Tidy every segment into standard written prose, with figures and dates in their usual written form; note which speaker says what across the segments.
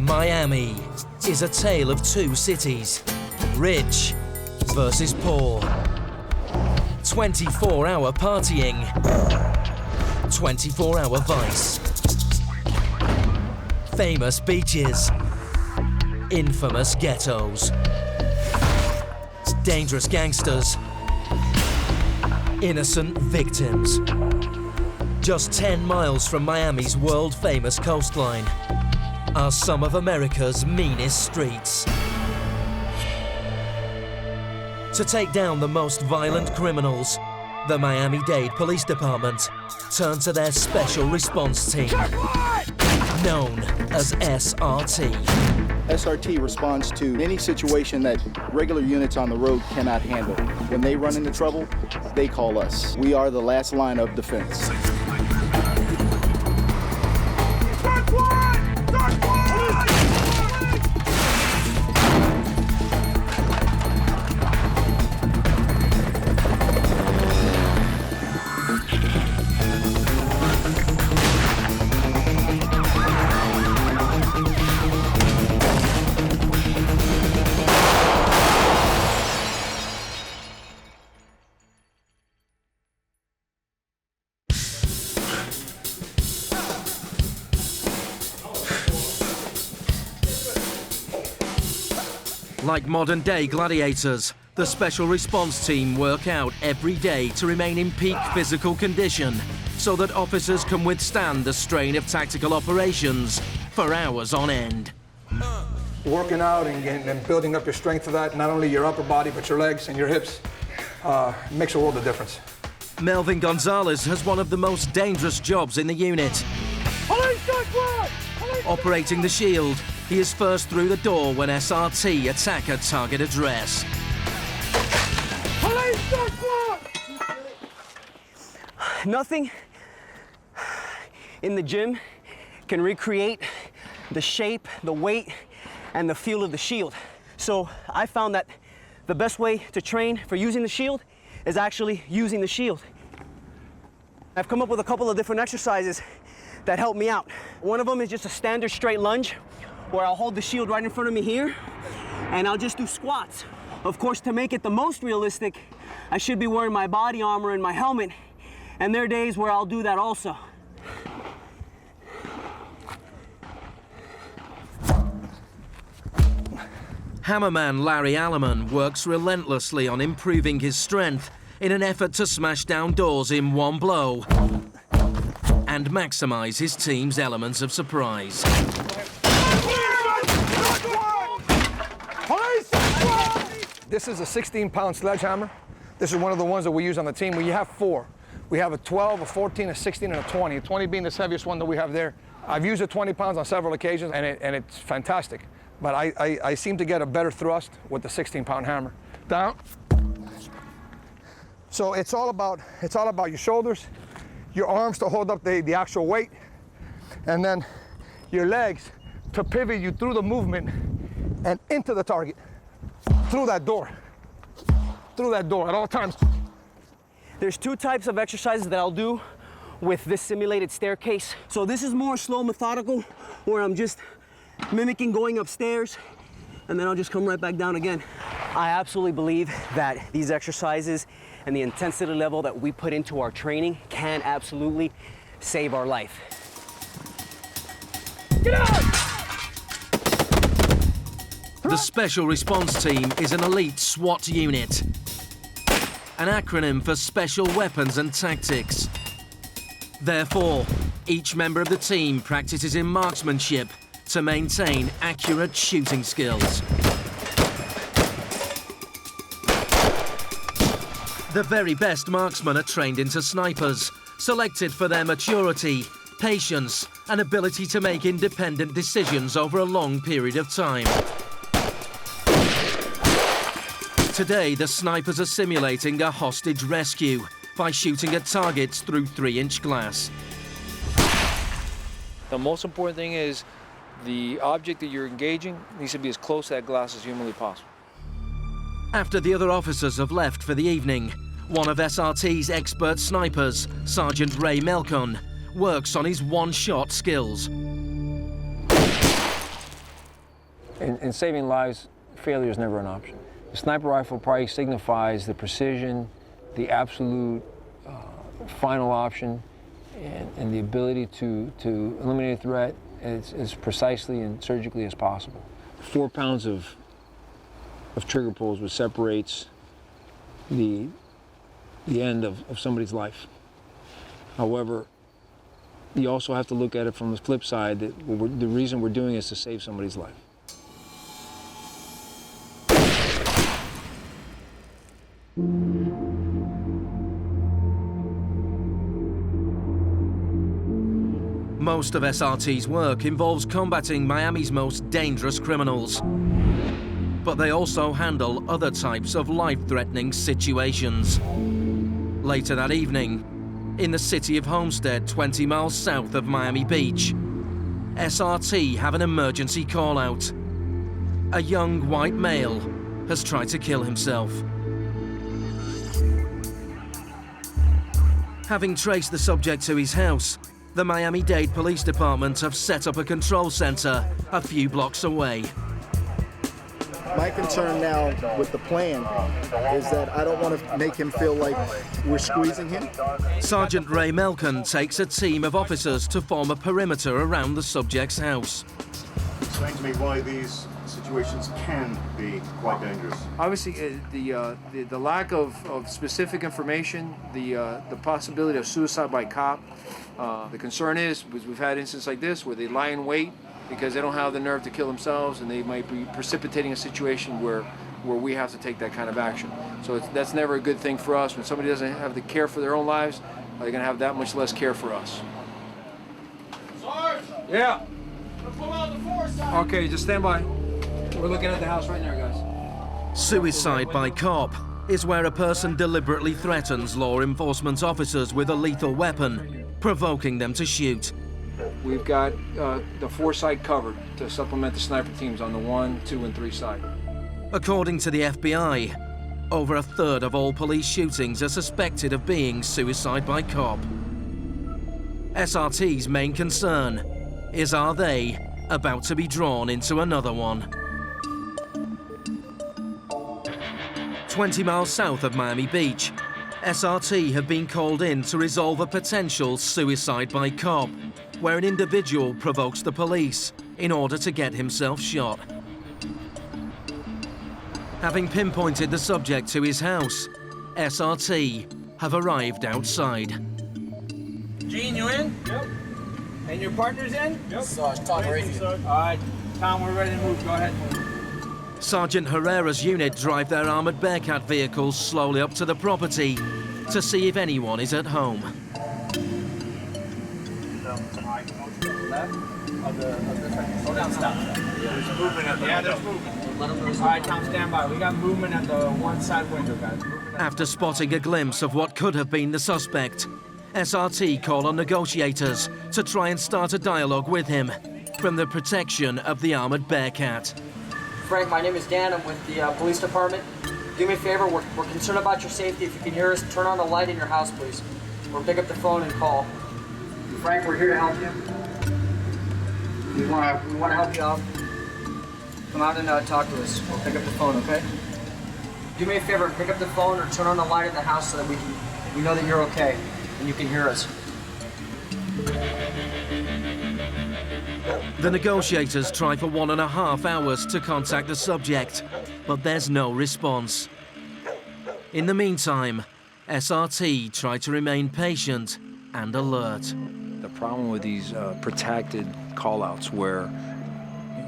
Speaker 1: Miami is a tale of two cities, rich versus poor. 24-hour partying, 24-hour vice. Famous beaches, infamous ghettos. Dangerous gangsters, innocent victims. Just 10 miles from Miami's world-famous coastline are some of America's meanest streets. To take down the most violent criminals, the Miami-Dade Police Department turned to their special response team, known as SRT.
Speaker 2: SRT responds to any situation that regular units on the road cannot handle. When they run into trouble, they call us. We are the last line of defense.
Speaker 1: Like modern-day gladiators, the special response team work out every day to remain in peak physical condition so that officers can withstand the strain of tactical operations for hours on end.
Speaker 3: Working out and building up your strength for that, not only your upper body, but your legs and your hips, makes a world of difference.
Speaker 1: Melvin Gonzalez has one of the most dangerous jobs in the unit. Operating the shield, he is first through the door when SRT attack a target address.
Speaker 4: Nothing in the gym can recreate the shape, the weight, and the feel of the shield. So I found that the best way to train for using the shield is actually using the shield. I've come up with a couple of different exercises that help me out. One of them is just a standard straight lunge, where I'll hold the shield right in front of me here, and I'll just do squats. Of course, to make it the most realistic, I should be wearing my body armor and my helmet, and there are days where I'll do that also.
Speaker 1: Hammerman Larry Alleman works relentlessly on improving his strength in an effort to smash down doors in one blow and maximize his team's elements of surprise.
Speaker 3: This is a 16-pound sledgehammer. This is one of the ones that we use on the team. We have 4. We have a 12, a 14, a 16, and a 20. A 20 being the heaviest one that we have there. I've used it 20 pounds on several occasions, and it's fantastic. But I seem to get a better thrust with the 16-pound hammer. Down. So it's all about your shoulders, your arms to hold up the actual weight, and then your legs to pivot you through the movement and into the target, through that door at all times.
Speaker 4: There's 2 types of exercises that I'll do with this simulated staircase. So this is more slow, methodical, where I'm just mimicking going upstairs, and then I'll just come right back down again. I absolutely believe that these exercises and the intensity level that we put into our training can absolutely save our life.
Speaker 1: Get out! The Special Response Team is an elite SWAT unit, an acronym for Special Weapons and Tactics. Therefore, each member of the team practices in marksmanship to maintain accurate shooting skills. The very best marksmen are trained into snipers, selected for their maturity, patience, and ability to make independent decisions over a long period of time. Today, the snipers are simulating a hostage rescue by shooting at targets through 3-inch glass.
Speaker 5: The most important thing is the object that you're engaging needs to be as close to that glass as humanly possible.
Speaker 1: After the other officers have left for the evening, one of SRT's expert snipers, Sergeant Ray Melcon, works on his one-shot skills.
Speaker 6: In saving lives, failure is never an option. The sniper rifle probably signifies the precision, the absolute final option, and the ability to eliminate a threat as precisely and surgically as possible. 4 pounds of trigger pulls, which separates the end of somebody's life. However, you also have to look at it from the flip side, that the reason we're doing it is to save somebody's life.
Speaker 1: Most of SRT's work involves combating Miami's most dangerous criminals. But they also handle other types of life-threatening situations. Later that evening, in the city of Homestead, 20 miles south of Miami Beach, SRT have an emergency call-out. A young white male has tried to kill himself. Having traced the subject to his house, the Miami-Dade Police Department have set up a control center a few blocks away.
Speaker 2: My concern now with the plan is that I don't want to make him feel like we're squeezing him.
Speaker 1: Sergeant Ray Melkin takes a team of officers to form a perimeter around the subject's house.
Speaker 7: Explain to me why these situations can be quite dangerous.
Speaker 5: Obviously, the lack of specific information, the possibility of suicide by cop. The concern is, because we've had instances like this where they lie in wait because they don't have the nerve to kill themselves, and they might be precipitating a situation where we have to take that kind of action. So that's never a good thing for us. When somebody doesn't have the care for their own lives, they're going to have that much less care for us.
Speaker 3: Sarge! Yeah? Pull out the force. Okay, just stand by. We're looking at the house right now, guys.
Speaker 1: Suicide by cop is where a person deliberately threatens law enforcement officers with a lethal weapon, provoking them to shoot.
Speaker 5: We've got the 4 side covered to supplement the sniper teams on the 1, 2, and 3 side.
Speaker 1: According to the FBI, over a third of all police shootings are suspected of being suicide by cop. SRT's main concern is, are they about to be drawn into another one? 20 miles south of Miami Beach, SRT have been called in to resolve a potential suicide by cop, where an individual provokes the police in order to get himself shot. Having pinpointed the subject to his house, SRT have arrived outside.
Speaker 8: Gene, you in? Yep. And your partner's in?
Speaker 9: Yep. Tom, ready.
Speaker 8: All right, Tom, we're ready to move. Go ahead.
Speaker 1: Sergeant Herrera's unit drive their armored Bearcat vehicles slowly up to the property to see if anyone is at home.
Speaker 8: Slow down, stop. There's movement at the window. There's movement. All right, Tom, stand by. We got movement at the one side window, guys.
Speaker 1: After spotting a glimpse of what could have been the suspect, SRT call on negotiators to try and start a dialogue with him from the protection of the armored Bearcat.
Speaker 9: Frank, my name is Dan. I'm with the police department. Do me a favor, we're concerned about your safety. If you can hear us, turn on the light in your house, please. Or pick up the phone and call. Frank, we're here to help you. We want to help you out. Come out and talk to us. We'll pick up the phone, okay? Do me a favor, pick up the phone or turn on the light in the house so that we know that you're okay and you can hear us.
Speaker 1: The negotiators try for 1.5 hours to contact the subject, but there's no response. In the meantime, SRT try to remain patient and alert.
Speaker 5: The problem with these protected call-outs where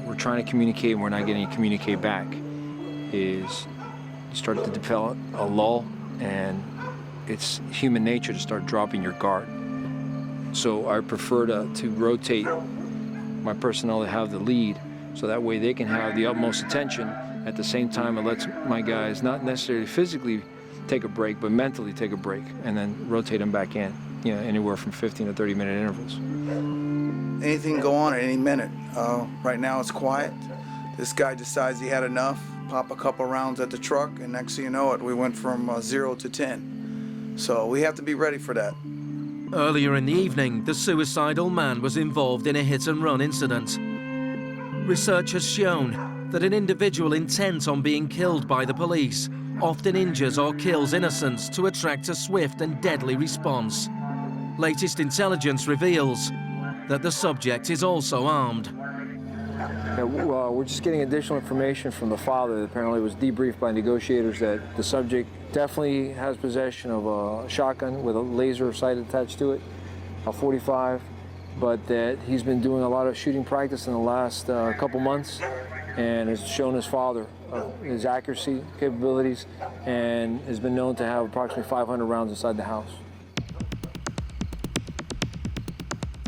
Speaker 5: we're trying to communicate and we're not getting to communicate back is you start to develop a lull, and it's human nature to start dropping your guard. So I prefer to rotate my personnel to have the lead, so that way they can have the utmost attention. At the same time, it lets my guys not necessarily physically take a break, but mentally take a break, and then rotate them back in, you know, anywhere from 15 to 30-minute intervals.
Speaker 10: Anything can go on at any minute. Right now it's quiet. This guy decides he had enough, pop a couple rounds at the truck, and next thing you know it, we went from 0 to 10. So we have to be ready for that.
Speaker 1: Earlier in the evening, the suicidal man was involved in a hit-and-run incident. Research has shown that an individual intent on being killed by the police often injures or kills innocents to attract a swift and deadly response. Latest intelligence reveals that the subject is also armed.
Speaker 6: Yeah, we're just getting additional information from the father. Apparently it was debriefed by negotiators that the subject definitely has possession of a shotgun with a laser sight attached to it, a .45, but that he's been doing a lot of shooting practice in the last couple months and has shown his father his accuracy capabilities and has been known to have approximately 500 rounds inside the house.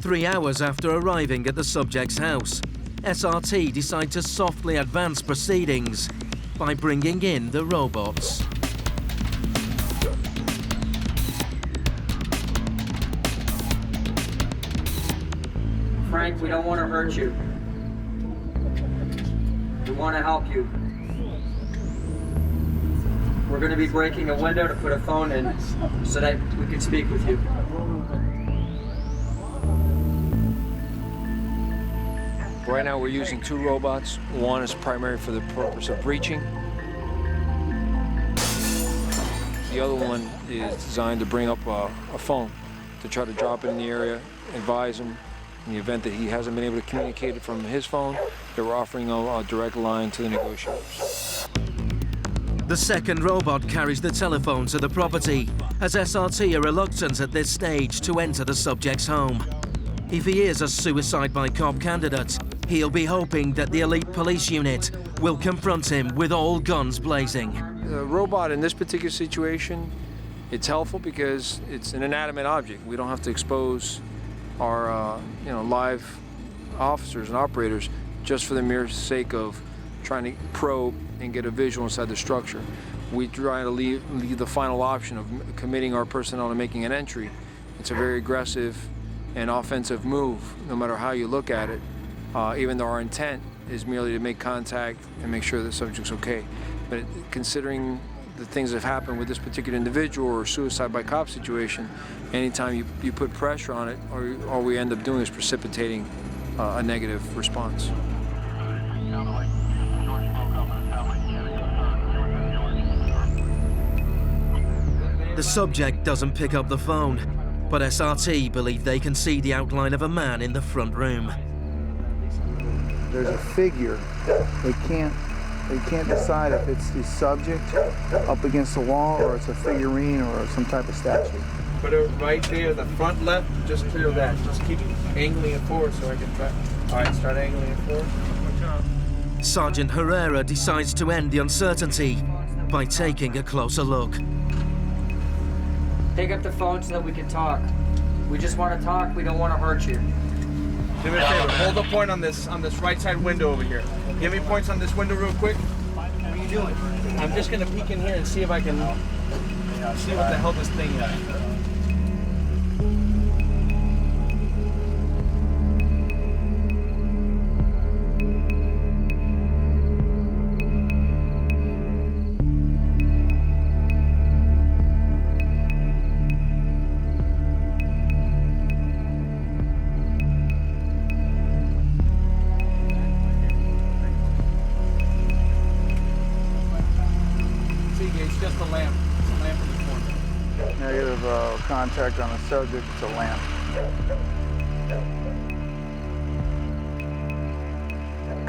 Speaker 1: 3 hours after arriving at the subject's house, SRT decide to softly advance proceedings by bringing in the robots.
Speaker 9: Frank, we don't want to hurt you. We want to help you. We're going to be breaking a window to put a phone in so that we can speak with you.
Speaker 6: Right now we're using 2 robots. One is primary for the purpose of breaching. The other one is designed to bring up a phone to try to drop it in the area, advise him in the event that he hasn't been able to communicate it from his phone, that we're offering a direct line to the negotiators.
Speaker 1: The second robot carries the telephone to the property, as SRT are reluctant at this stage to enter the subject's home. If he is a suicide by cop candidate, he'll be hoping that the elite police unit will confront him with all guns blazing.
Speaker 6: The robot in this particular situation, it's helpful because it's an inanimate object. We don't have to expose our live officers and operators just for the mere sake of trying to probe and get a visual inside the structure. We try to leave the final option of committing our personnel to making an entry. It's a very aggressive and offensive move, no matter how you look at it, even though our intent is merely to make contact and make sure the subject's okay. But considering the things that have happened with this particular individual or suicide by cop situation, anytime you put pressure on it, all we end up doing is precipitating a negative response.
Speaker 1: The subject doesn't pick up the phone, but SRT believe they can see the outline of a man in the front room.
Speaker 10: There's a figure. They can't decide if it's the subject up against the wall or it's a figurine or some type of statue.
Speaker 8: Put it right there, the front left, just clear that. Just keep angling it forward so I can try. All right, start angling it forward.
Speaker 1: Sergeant Herrera decides to end the uncertainty by taking a closer look.
Speaker 9: Pick up the phone so that we can talk. We just want to talk, we don't want to hurt you.
Speaker 8: Do me a favor, hold a point on this right side window over here. Give me points on this window real quick. What are you doing? I'm just gonna peek in here and see if I can see what the hell this thing is.
Speaker 10: Negative contact on the subject, it's a lamp.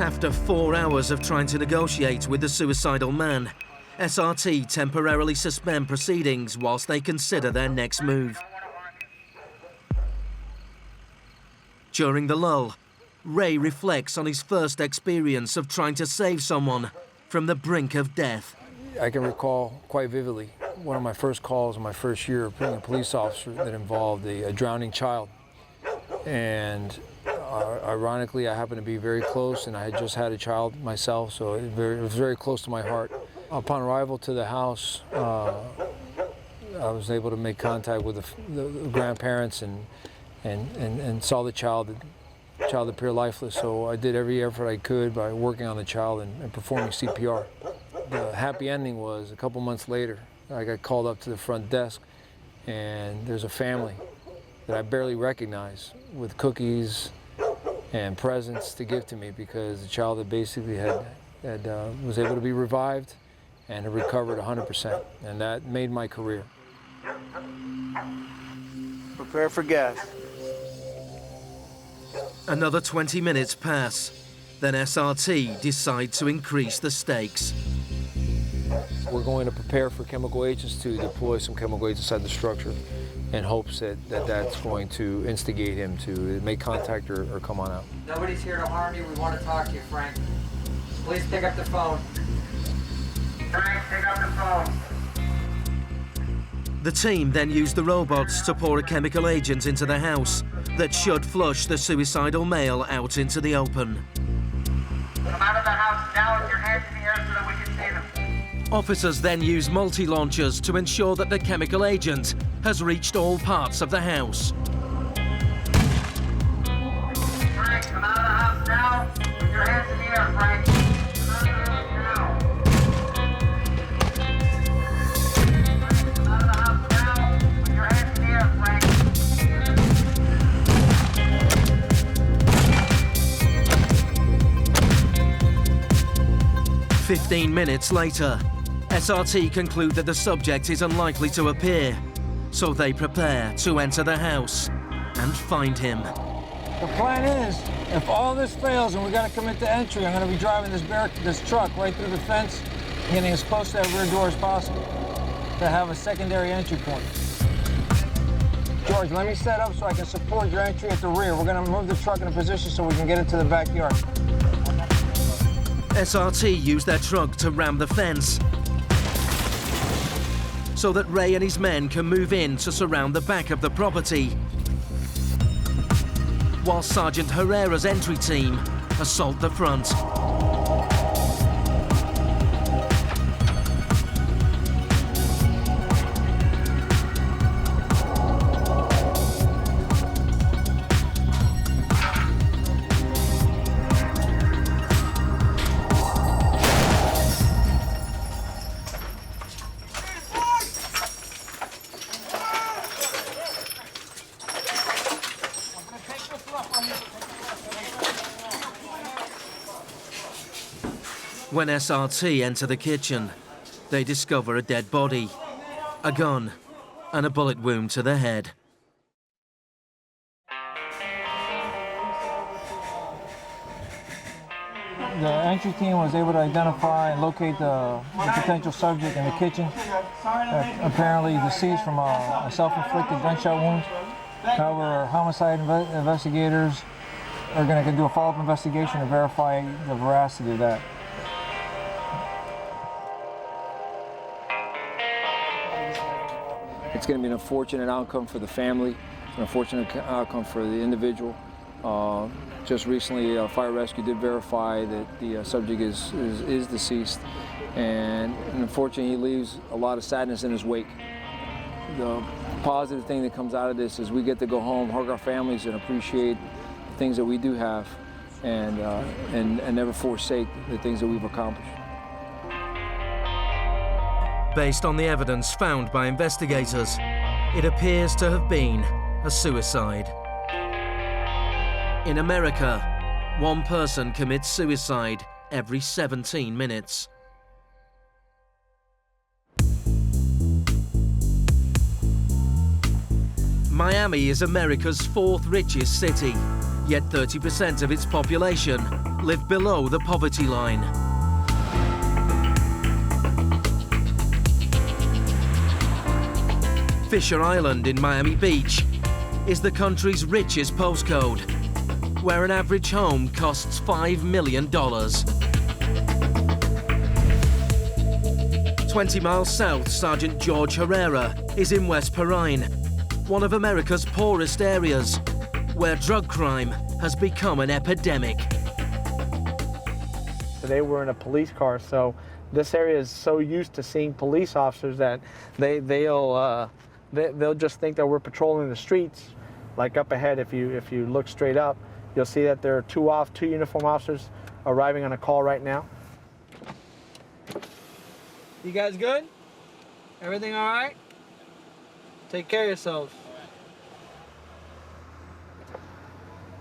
Speaker 1: After 4 hours of trying to negotiate with the suicidal man, SRT temporarily suspend proceedings whilst they consider their next move. During the lull, Ray reflects on his first experience of trying to save someone from the brink of death.
Speaker 6: I can recall quite vividly one of my first calls in my first year of being a police officer that involved a drowning child. And ironically, I happened to be very close, and I had just had a child myself, so it was very close to my heart. Upon arrival to the house, I was able to make contact with the grandparents and saw the child. The child appeared lifeless, so I did every effort I could by working on the child and performing CPR. The happy ending was a couple months later, I got called up to the front desk, and there's a family that I barely recognize with cookies and presents to give to me because the child had basically had was able to be revived and have recovered 100%, and that made my career.
Speaker 10: Prepare for gas.
Speaker 1: Another 20 minutes pass. Then SRT decide to increase the stakes.
Speaker 6: We're going to prepare for chemical agents to deploy some chemical agents inside the structure in hopes that's going to instigate him to make contact or come on out.
Speaker 9: Nobody's here to harm you. We want to talk to you, Frank. Please pick up the phone. Frank, pick up the phone.
Speaker 1: The team then used the robots to pour a chemical agent into the house that should flush the suicidal male out into the open.
Speaker 9: Come out of the house now with your hands in the air so that we can see them.
Speaker 1: Officers then use multi-launchers to ensure that the chemical agent has reached all parts of the house.
Speaker 9: Frank, come out of the house now with your hands in the air, Frank. Come out of the house now. Frank, come out of the house now with your hands in the air, Frank.
Speaker 1: 15 minutes later, SRT conclude that the subject is unlikely to appear, so they prepare to enter the house and find him.
Speaker 6: The plan is, if all this fails and we got to commit to entry, I'm going to be driving this truck right through the fence, getting as close to that rear door as possible to have a secondary entry point. George, let me set up so I can support your entry at the rear. We're going to move the truck in a position so we can get into the backyard.
Speaker 1: SRT used their truck to ram the fence so that Ray and his men can move in to surround the back of the property, while Sergeant Herrera's entry team assault the front. When SRT enter the kitchen, they discover a dead body, a gun, and a bullet wound to the head.
Speaker 6: The entry team was able to identify and locate the potential subject in the kitchen. Apparently deceased from a self-inflicted gunshot wound. However, homicide investigators are going to do a follow-up investigation to verify the veracity of that. It's going to be an unfortunate outcome for the family, an unfortunate outcome for the individual. Just recently, fire rescue did verify that the subject is deceased, and unfortunately, he leaves a lot of sadness in his wake. The positive thing that comes out of this is we get to go home, hug our families, and appreciate the things that we do have, and never forsake the things that we've accomplished.
Speaker 1: Based on the evidence found by investigators, it appears to have been a suicide. In America, one person commits suicide every 17 minutes. Miami is America's 4th richest city, yet 30% of its population live below the poverty line. Fisher Island in Miami Beach is the country's richest postcode, where an average home costs $5 million. 20 miles south, Sergeant George Herrera is in West Perrine, one of America's poorest areas, where drug crime has become an epidemic.
Speaker 11: Today we're in a police car, so this area is so used to seeing police officers that they'll just think that we're patrolling the streets. Like up ahead, if you look straight up, you'll see that there are two uniform officers arriving on a call right now. You guys good? Everything all right? Take care of yourselves.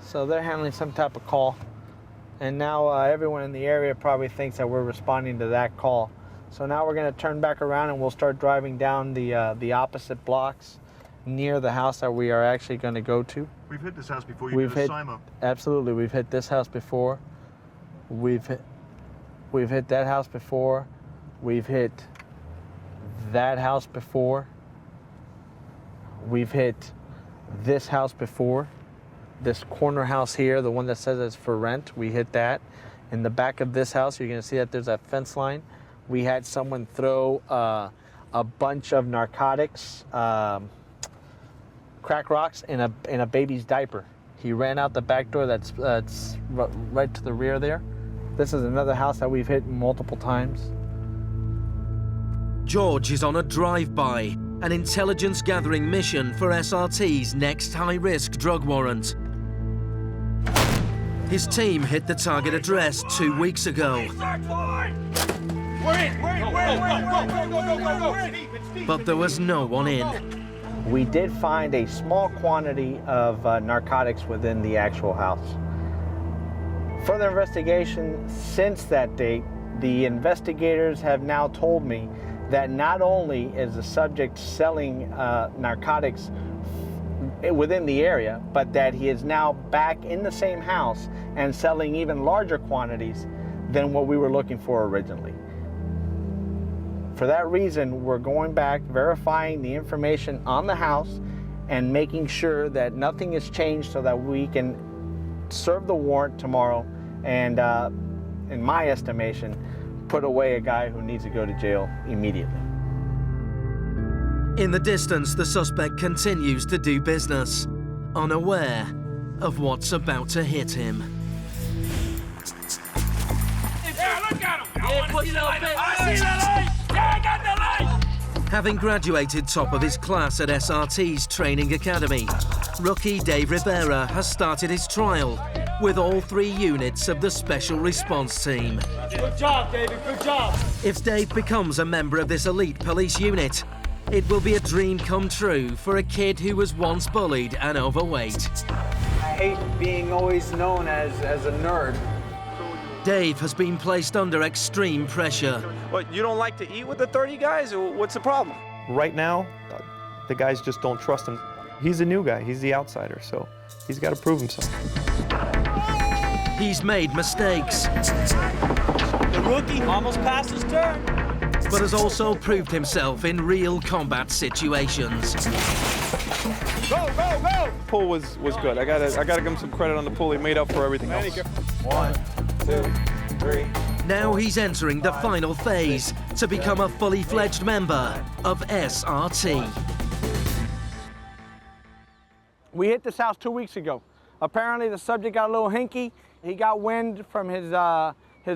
Speaker 11: So they're handling some type of call, And now everyone in the area probably thinks that we're responding to that call. So now we're going to turn back around and we'll start driving down the opposite blocks near the house that we are actually going to go to.
Speaker 7: We've hit this house before. You've hit Simo.
Speaker 11: Absolutely, we've hit this house before. We've hit that house before. We've hit that house before. We've hit this house before. This corner house here, the one that says it's for rent, we hit that. In the back of this house, you're gonna see that there's a fence line. We had someone throw a bunch of narcotics, crack rocks in a baby's diaper. He ran out the back door that's right to the rear there. This is another house that we've hit multiple times.
Speaker 1: George is on a drive-by, an intelligence gathering mission for SRT's next high-risk drug warrant. His team hit the target address 2 weeks ago. But there was no one in.
Speaker 11: We did find a small quantity of narcotics within the actual house. Further investigation since that date, the investigators have now told me that not only is the subject selling narcotics within the area, but that he is now back in the same house and selling even larger quantities than what we were looking for originally. For that reason, we're going back, verifying the information on the house and making sure that nothing has changed so that we can serve the warrant tomorrow and, in my estimation, put away a guy who needs to go to jail immediately.
Speaker 1: In the distance, the suspect continues to do business, unaware of what's about to hit him.
Speaker 12: Yeah, look at him! I see the light! I see the light! Yeah, I got the light!
Speaker 1: Having graduated top of his class at SRT's training academy, rookie Dade Rivera has started his trial with all 3 units of the special response team.
Speaker 12: Good job, David, good job!
Speaker 1: If Dave becomes a member of this elite police unit, it will be a dream come true for a kid who was once bullied and overweight.
Speaker 4: I hate being always known as a nerd.
Speaker 1: Dave has been placed under extreme pressure.
Speaker 8: What, you don't like to eat with the 30 guys, or what's the problem?
Speaker 13: Right now, the guys just don't trust him. He's a new guy, he's the outsider, so he's got to prove himself.
Speaker 1: He's made mistakes.
Speaker 12: The rookie almost passed his turn.
Speaker 1: But has also proved himself in real combat situations.
Speaker 13: Go, go, go! Pull was good. I gotta give him some credit on the pull. He made up for everything else.
Speaker 12: 1, 2, 3.
Speaker 1: Now he's entering the final phase to become a fully fledged member of SRT.
Speaker 11: We hit this house 2 weeks ago. Apparently the subject got a little hinky. He got wind from his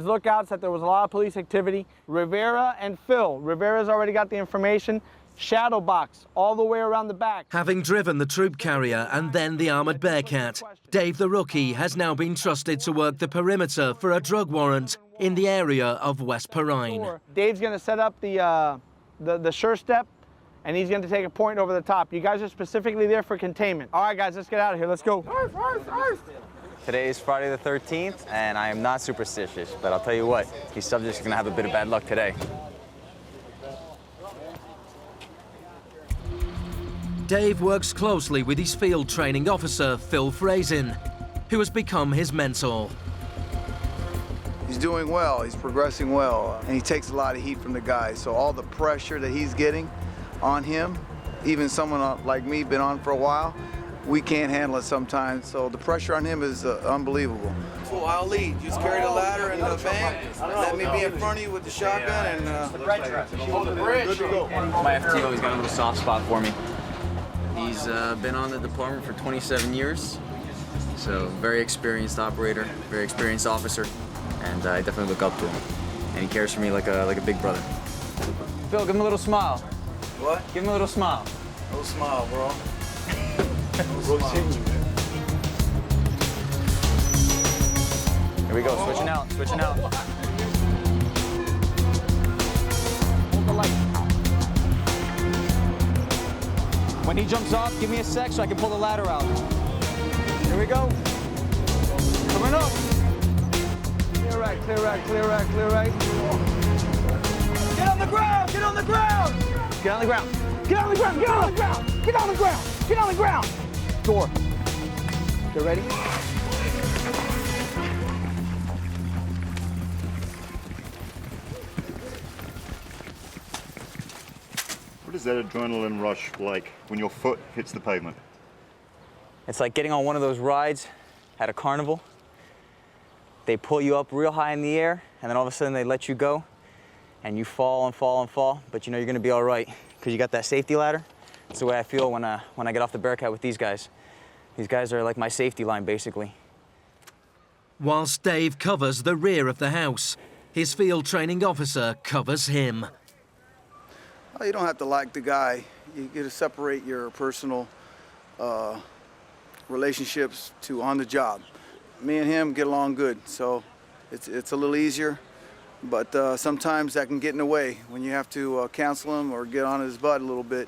Speaker 11: lookouts that there was a lot of police activity. Rivera and Phil. Rivera's already got the information. Shadow box all the way around the back.
Speaker 1: Having driven the troop carrier and then the armored Bearcat, Dave the rookie has now been trusted to work the perimeter for a drug warrant in the area of West Perrine.
Speaker 11: Dave's gonna set up the sure step, and he's gonna take a point over the top. You guys are specifically there for containment. All right, guys, let's get out of here. Let's go.
Speaker 14: Today is Friday the 13th, and I am not superstitious, but I'll tell you what, these subjects are gonna have a bit of bad luck today.
Speaker 1: Dave works closely with his field training officer, Phil Frazen, who has become his mentor.
Speaker 10: He's doing well, he's progressing well, and he takes a lot of heat from the guys. So all the pressure that he's getting on him, even someone like me, been on for a while, we can't handle it sometimes. So the pressure on him is unbelievable.
Speaker 15: Cool, I'll lead. Just carry the ladder and the van. Let me be in front of you with the shotgun and hold the bridge.
Speaker 14: My FTO, he's got a little soft spot for me. He's been on the department for 27 years, so very experienced operator, very experienced officer, and I definitely look up to him. And he cares for me like a big brother. Phil, give him a little smile.
Speaker 15: What?
Speaker 14: Give him a little smile.
Speaker 15: A little smile, bro.
Speaker 14: Here we go, switching out, switching out.
Speaker 11: Hold the light.
Speaker 14: When he jumps off, give me a sec so I can pull the ladder out.
Speaker 11: Here we go.
Speaker 14: Coming up.
Speaker 3: right, clear right, clear right.
Speaker 12: Get on the ground! Get on the ground!
Speaker 4: Get on the ground. Get on the ground. Get on the ground. Get on the ground. Get on the ground. Door. You ready?
Speaker 7: What is that adrenaline rush like when your foot hits the pavement?
Speaker 14: It's like getting on one of those rides at a carnival. They pull you up real high in the air, and then all of a sudden they let you go, and you fall and fall and fall, but you know you're gonna be all right, because you got that safety ladder. That's the way I feel when I get off the Bearcat with these guys. These guys are like my safety line, basically.
Speaker 1: Whilst Dave covers the rear of the house, his field training officer covers him.
Speaker 10: Well, you don't have to like the guy. You get to separate your personal relationships to on the job. Me and him get along good, so it's a little easier, but sometimes that can get in the way when you have to counsel him or get on his butt a little bit.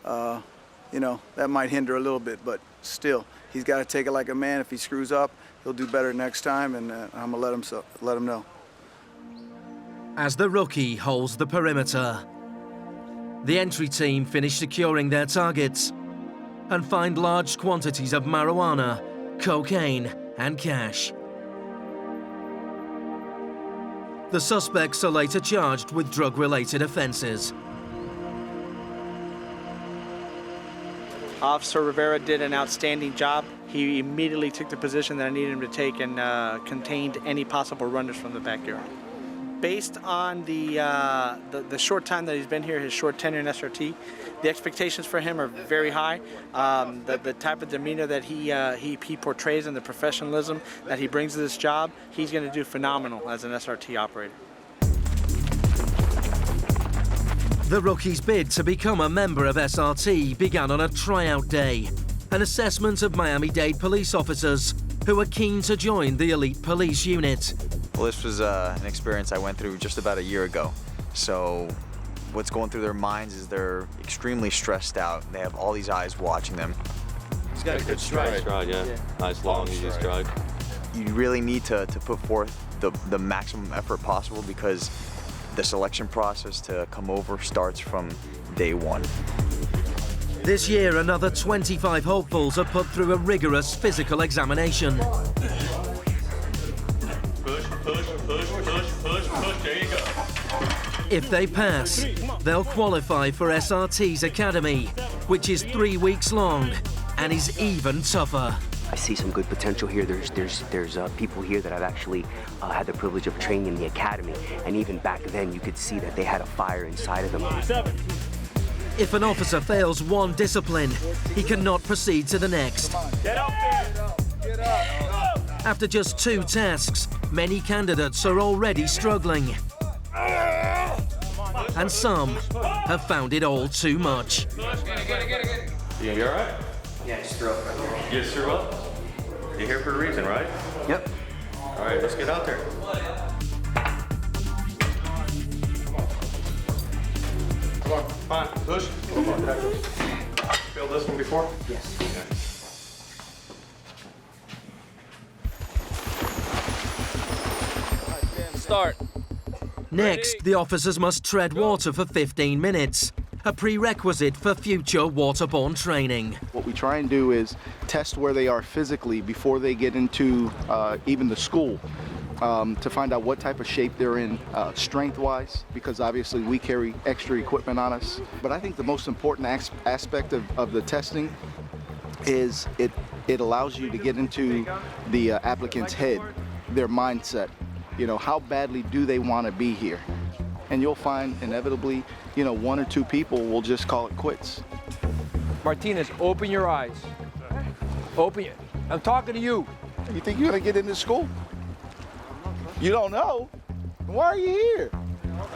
Speaker 10: You know, that might hinder a little bit, but still, he's got to take it like a man. If he screws up, he'll do better next time, and I'm gonna let him know.
Speaker 1: As the rookie holds the perimeter, the entry team finish securing their targets and find large quantities of marijuana, cocaine, and cash. The suspects are later charged with drug-related offences.
Speaker 16: Officer Rivera did an outstanding job. He immediately took the position that I needed him to take and contained any possible runners from the backyard. Based on the short time that he's been here, his short tenure in SRT, the expectations for him are very high. The type of demeanor that he portrays and the professionalism that he brings to this job, he's going to do phenomenal as an SRT operator.
Speaker 1: The rookie's bid to become a member of SRT began on a tryout day, an assessment of Miami-Dade police officers who are keen to join the elite police unit.
Speaker 14: Well, this was an experience I went through just about a year ago. So what's going through their minds is they're extremely stressed out. They have all these eyes watching them.
Speaker 16: He's got a good stride.
Speaker 13: Yeah. Nice, long, easy stride.
Speaker 14: You really need to put forth the maximum effort possible because the selection process to come over starts from day one.
Speaker 1: This year, another 25 hopefuls are put through a rigorous physical examination.
Speaker 12: Push, push, push, push, push, push. There you go.
Speaker 1: If they pass, they'll qualify for SRT's Academy, which is 3 weeks long and is even tougher.
Speaker 17: I see some good potential here. There's people here that I've actually had the privilege of training in the academy, and even back then you could see that they had a fire inside of them.
Speaker 1: If an officer fails one discipline, he cannot proceed to the next.
Speaker 12: Get up there! Get up!
Speaker 1: After just 2 tasks, many candidates are already struggling. And some have found it all too much.
Speaker 13: You gonna be all right?
Speaker 17: Yeah, just throw it right here.
Speaker 13: You just threw up? You're here for a reason, right?
Speaker 17: Yep.
Speaker 13: All right, let's get out there. Come on, fine, push. Feel this one before?
Speaker 17: Yes.
Speaker 8: Start.
Speaker 1: Next, the officers must tread water for 15 minutes, a prerequisite for future waterborne training.
Speaker 2: What we try and do is test where they are physically before they get into even the school, to find out what type of shape they're in strength-wise, because obviously we carry extra equipment on us. But I think the most important aspect of the testing is it allows you to get into the applicant's head, their mindset. You know, how badly do they want to be here? And you'll find inevitably, you know, 1 or 2 people will just call it quits.
Speaker 6: Martinez, open your eyes. Open it. I'm talking to you.
Speaker 2: You think you're gonna get into school? You don't know? Why are you here?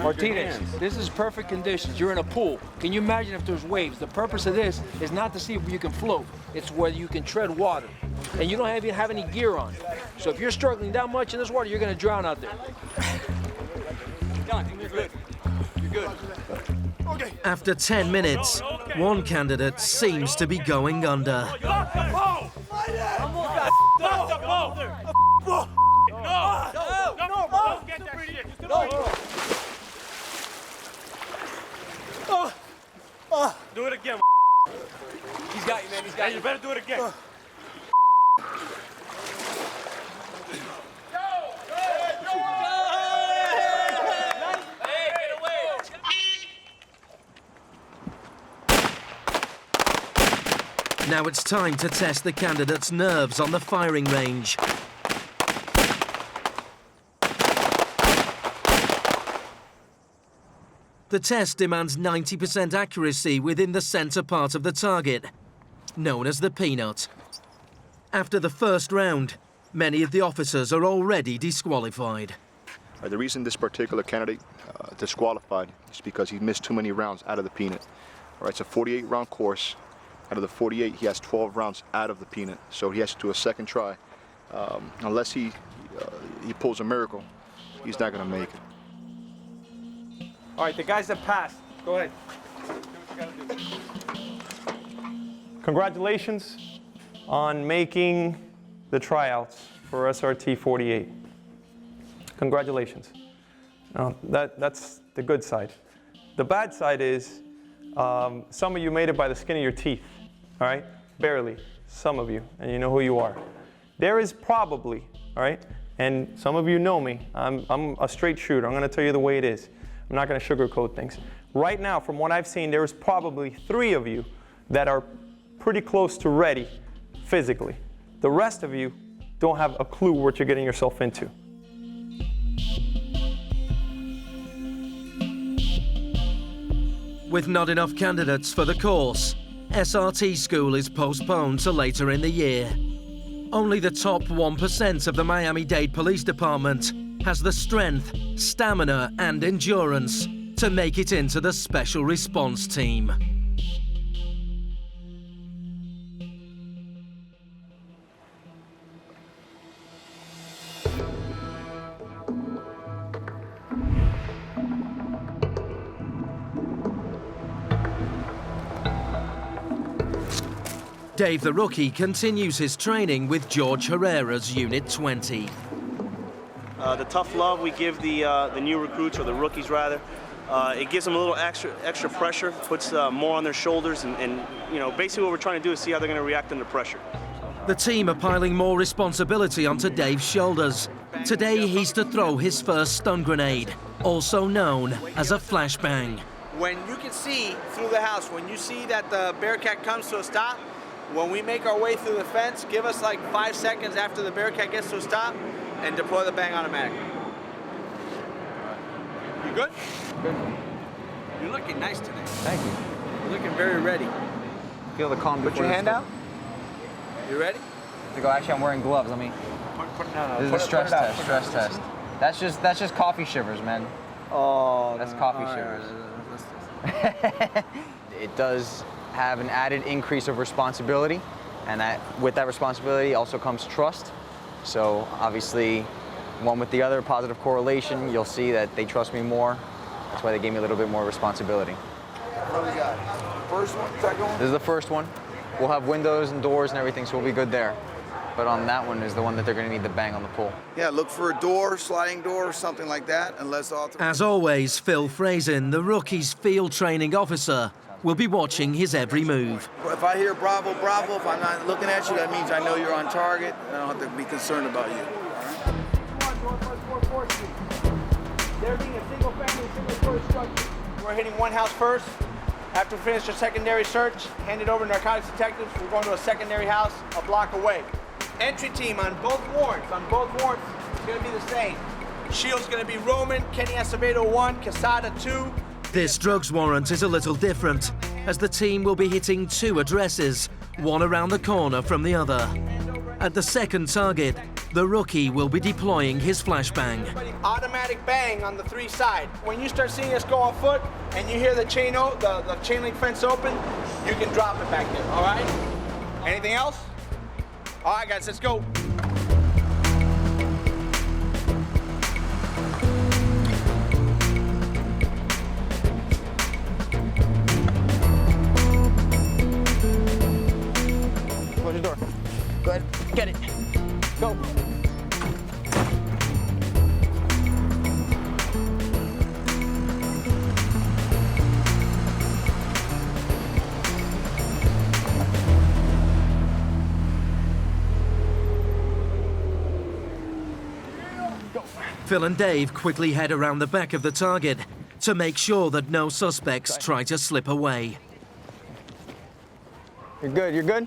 Speaker 6: Martinez, this is perfect conditions. You're in a pool. Can you imagine if there's waves? The purpose of this is not to see if you can float. It's whether you can tread water. And you don't even have any gear on. So if you're struggling that much in this water, you're gonna drown out there.
Speaker 12: You're good. You're good. Okay.
Speaker 1: After 10 minutes, one candidate seems to be going under.
Speaker 12: Lock the pole! Lock the pole! No! Do it again. He's got you, man. He's got you. You better do it again.
Speaker 1: Now it's time to test the candidate's nerves on the firing range. The test demands 90% accuracy within the centre part of the target, known as the peanut. After the first round, many of the officers are already disqualified.
Speaker 2: The reason this particular candidate disqualified is because he missed too many rounds out of the peanut. All right, it's a 48-round course. Out of the 48, he has 12 rounds out of the peanut, so he has to do a second try. Unless he pulls a miracle, he's not going to make it.
Speaker 8: All right, the guys that passed, go ahead.
Speaker 13: Congratulations on making the tryouts for SRT 48. Congratulations. Now, that's the good side. The bad side is some of you made it by the skin of your teeth, all right? Barely, some of you, and you know who you are. There is probably, all right, and some of you know me, I'm a straight shooter. I'm gonna tell you the way it is. I'm not gonna sugarcoat things. Right now, from what I've seen, there is probably 3 of you that are pretty close to ready physically. The rest of you don't have a clue what you're getting yourself into.
Speaker 1: With not enough candidates for the course, SRT school is postponed to later in the year. Only the top 1% of the Miami-Dade Police Department has the strength, stamina and endurance to make it into the special response team. Dave the Rookie continues his training with George Herrera's Unit 20.
Speaker 18: The tough love we give the new recruits, or the rookies rather, it gives them a little extra pressure, puts more on their shoulders, and you know, basically what we're trying to do is see how they're going to react under pressure.
Speaker 1: The team are piling more responsibility onto Dave's shoulders. Today he's to throw his first stun grenade, also known as a flashbang.
Speaker 16: When you can see through the house, when you see that the Bearcat comes to a stop, when we make our way through the fence, give us like 5 seconds after the Bearcat gets to a stop and deploy the bang automatic. You good? Good. You're looking nice today.
Speaker 4: Thank you.
Speaker 16: You're looking very ready.
Speaker 4: Feel the calm before
Speaker 16: Put your hand out. You ready?
Speaker 4: Actually, I'm wearing gloves. Let me. This is a stress test. Stress test. That's just coffee shivers, man.
Speaker 16: Oh.
Speaker 4: That's coffee shivers. It does have an added increase of responsibility, and with that responsibility also comes trust. So obviously, one with the other, positive correlation, you'll see that they trust me more. That's why they gave me a little bit more responsibility.
Speaker 10: What do we got? First one, second one?
Speaker 4: This is the first one. We'll have windows and doors and everything, so we'll be good there. But on that one is the one that they're going to need the bang on the pull.
Speaker 10: Yeah, look for a door, sliding door, or something like that, unless authorized.
Speaker 1: As always, Phil Frazen, the rookie's field training officer, will be watching his every move.
Speaker 10: If I hear bravo, bravo, if I'm not looking at you, that means I know you're on target, and I don't have to be concerned about you.
Speaker 16: There being a single family, single-story structure. We're hitting one house first. After we finish our secondary search, hand it over to narcotics detectives. We're going to a secondary house a block away. Entry team on both warrants. It's going to be the same. Shield's going to be Roman, Kenny Acevedo 1, Quesada 2.
Speaker 1: This drugs warrant is a little different, as the team will be hitting 2 addresses, one around the corner from the other. At the second target, the rookie will be deploying his flashbang.
Speaker 16: Automatic bang on the 3 side. When you start seeing us go on foot and you hear the chain link fence open, you can drop it back there, all right? Anything else? All right, guys, let's go.
Speaker 4: Close your door. Go ahead, get it. Go.
Speaker 1: Phil and Dave quickly head around the back of the target to make sure that no suspects try to slip away.
Speaker 4: You're good, you're good?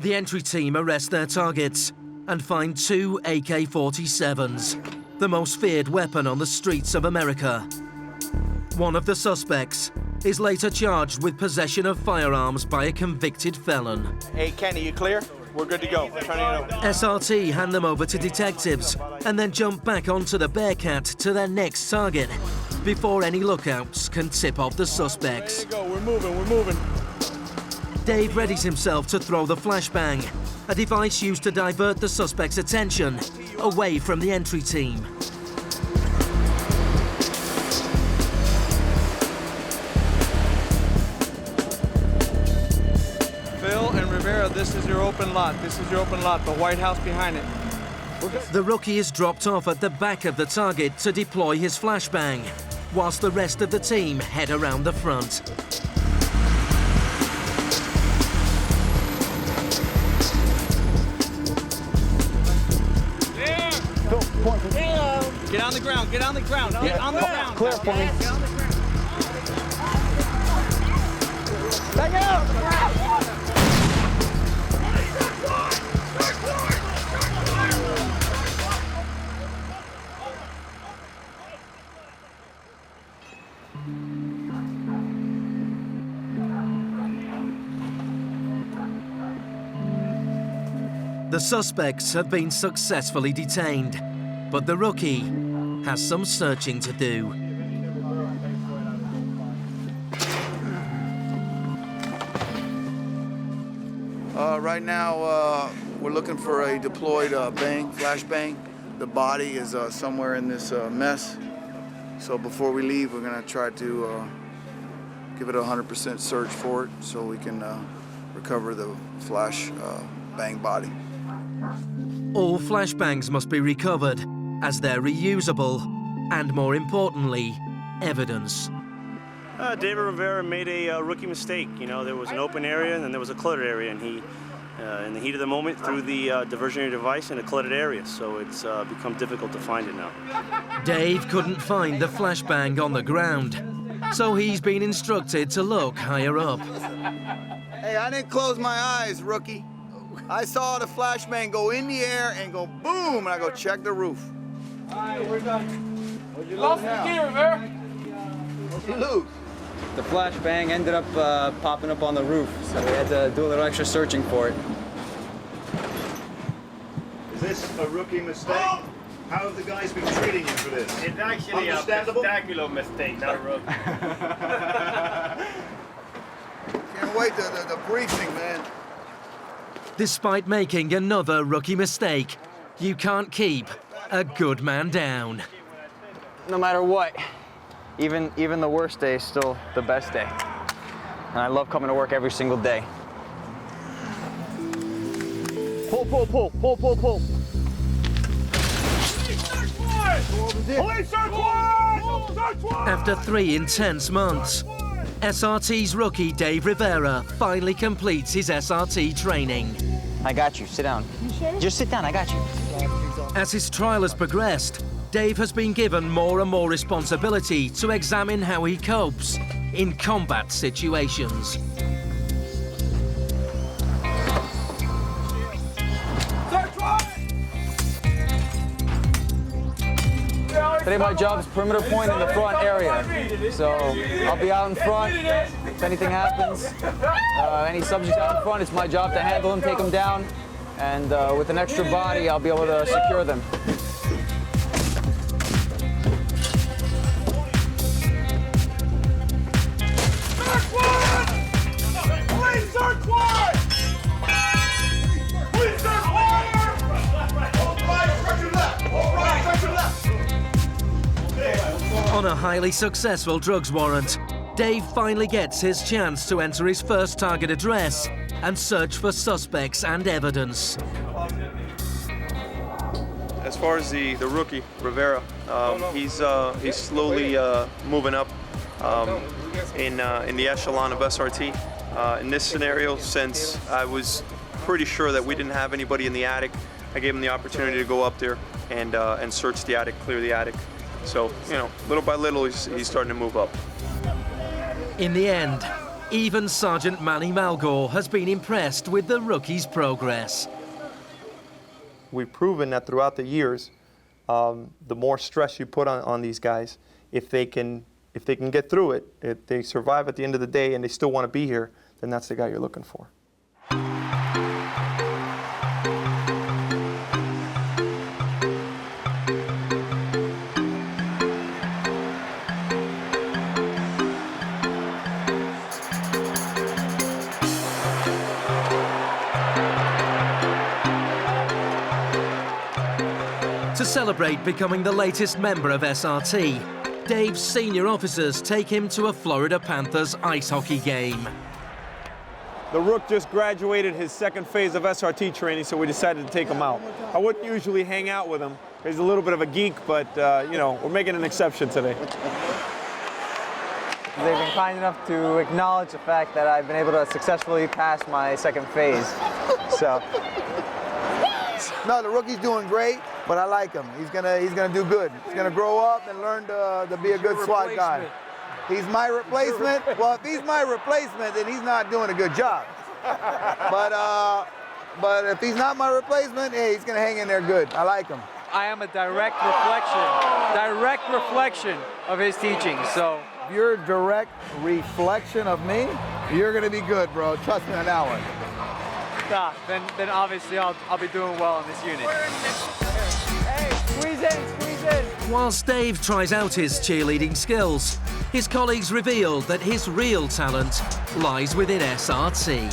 Speaker 1: The entry team arrest their targets and find 2 AK-47s, the most feared weapon on the streets of America. One of the suspects is later charged with possession of firearms by a convicted felon.
Speaker 16: Hey, Kenny, you clear? We're good to go. Turning it over.
Speaker 1: SRT hand them over to detectives and then jump back onto the Bearcat to their next target before any lookouts can tip off the suspects.
Speaker 16: There you go. We're moving, we're moving.
Speaker 1: Dave readies himself to throw the flashbang, a device used to divert the suspect's attention away from the entry team.
Speaker 8: Phil and Rivera, this is your open lot. This is your open lot, the White House behind it.
Speaker 1: The rookie is dropped off at the back of the target to deploy his flashbang, whilst the rest of the team head around the front.
Speaker 8: Get on the ground, get on the ground, get on the ground.
Speaker 4: Clear for me.
Speaker 8: Get on the ground.
Speaker 4: Back out!
Speaker 1: The suspects have been successfully detained, but the rookie has some searching to do.
Speaker 10: Right now, we're looking for a deployed flashbang. The body is somewhere in this mess. So before we leave, we're gonna try to give it a 100% search for it so we can recover the flashbang body.
Speaker 1: All flashbangs must be recovered, as they're reusable and, more importantly, evidence.
Speaker 18: David Rivera made a rookie mistake. You know, there was an open area and then there was a cluttered area, and he, in the heat of the moment, threw the diversionary device in a cluttered area, so it's become difficult to find it now.
Speaker 1: Dave couldn't find the flashbang on the ground, so he's been instructed to look higher up.
Speaker 10: Hey, I didn't close my eyes, rookie. I saw the flashbang go in the air and go boom, and I go check the roof.
Speaker 12: All right, we're done. You lost the key, Rivera.
Speaker 10: What'd you lose?
Speaker 14: The flashbang ended up popping up on the roof, so we had to do a little extra searching for it.
Speaker 7: Is this a rookie mistake? How have the guys been treating you for this?
Speaker 12: It's actually a spectacular mistake, not a rookie.
Speaker 10: Can't wait the briefing, man.
Speaker 1: Despite making another rookie mistake, you can't keep a good man down.
Speaker 14: No matter what, even the worst day is still the best day. And I love coming to work every single day.
Speaker 4: Pull, pull, pull, pull, pull, pull.
Speaker 1: After 3 intense months, SRT's rookie Dave Rivera finally completes his SRT training.
Speaker 14: I got you, sit down. Just sit down, I got you.
Speaker 1: As his trial has progressed, Dave has been given more and more responsibility to examine how he copes in combat situations.
Speaker 14: Today my job is perimeter point in the front area. So I'll be out in front. If anything happens, any subjects out in front, it's my job to handle them, take them down. And with an extra body, I'll be able to secure them.
Speaker 1: On a highly successful drugs warrant, Dave finally gets his chance to enter his first target address and search for suspects and evidence.
Speaker 13: As far as the rookie, Rivera, he's slowly moving up in the echelon of SRT. In this scenario, since I was pretty sure that we didn't have anybody in the attic, I gave him the opportunity to go up there and search the attic, clear the attic. So, you know, little by little, he's starting to move up.
Speaker 1: In the end, even Sergeant Manny Malgore has been impressed with the rookie's progress.
Speaker 13: We've proven that throughout the years, the more stress you put on these guys, if they can get through it, if they survive at the end of the day and they still want to be here, then that's the guy you're looking for.
Speaker 1: To celebrate becoming the latest member of SRT, Dave's senior officers take him to a Florida Panthers ice hockey game.
Speaker 13: The Rook just graduated his second phase of SRT training, so we decided to take him out. I wouldn't usually hang out with him. He's a little bit of a geek, but, you know, we're making an exception today.
Speaker 19: They've been kind enough to acknowledge the fact that I've been able to successfully pass my second phase. So.
Speaker 15: No, the rookie's doing great, but I like him. He's gonna do good. He's gonna grow up and learn to be a good SWAT guy. He's my replacement. Well, if he's my replacement, then he's not doing a good job. But if he's not my replacement, hey, he's gonna hang in there good. I like him.
Speaker 19: I am a direct reflection of his teaching. So
Speaker 15: if you're a direct reflection of me, you're gonna be good, bro. Trust me on that one.
Speaker 19: Then obviously I'll be doing well in this unit. Hey, squeeze in.
Speaker 1: Whilst Dave tries out his cheerleading skills, his colleagues revealed that his real talent lies within SRT.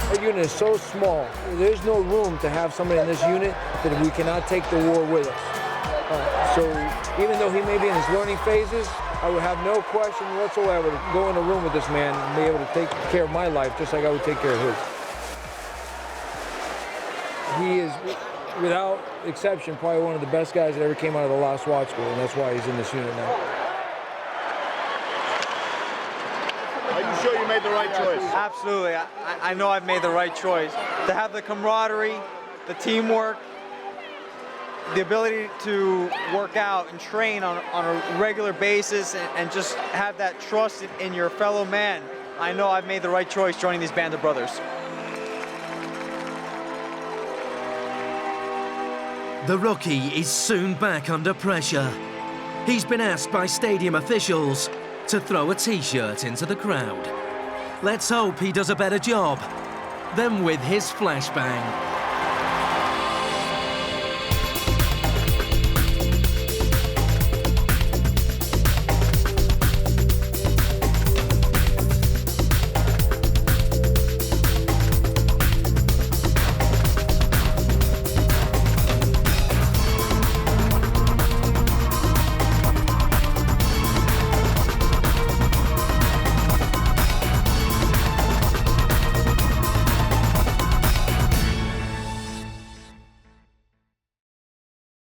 Speaker 6: Our unit is so small, there's no room to have somebody in this unit that we cannot take the war with us. So even though he may be in his learning phases, I would have no question whatsoever to go in a room with this man and be able to take care of my life just like I would take care of his. He is, without exception, probably one of the best guys that ever came out of the Law SWAT school, and that's why he's in this unit now.
Speaker 7: Are you sure you made the right choice?
Speaker 19: Absolutely. I know I've made the right choice. To have the camaraderie, the teamwork, the ability to work out and train on a regular basis and just have that trust in your fellow man, I know I've made the right choice joining these band of brothers.
Speaker 1: The rookie is soon back under pressure. He's been asked by stadium officials to throw a T-shirt into the crowd. Let's hope he does a better job than with his flashbang.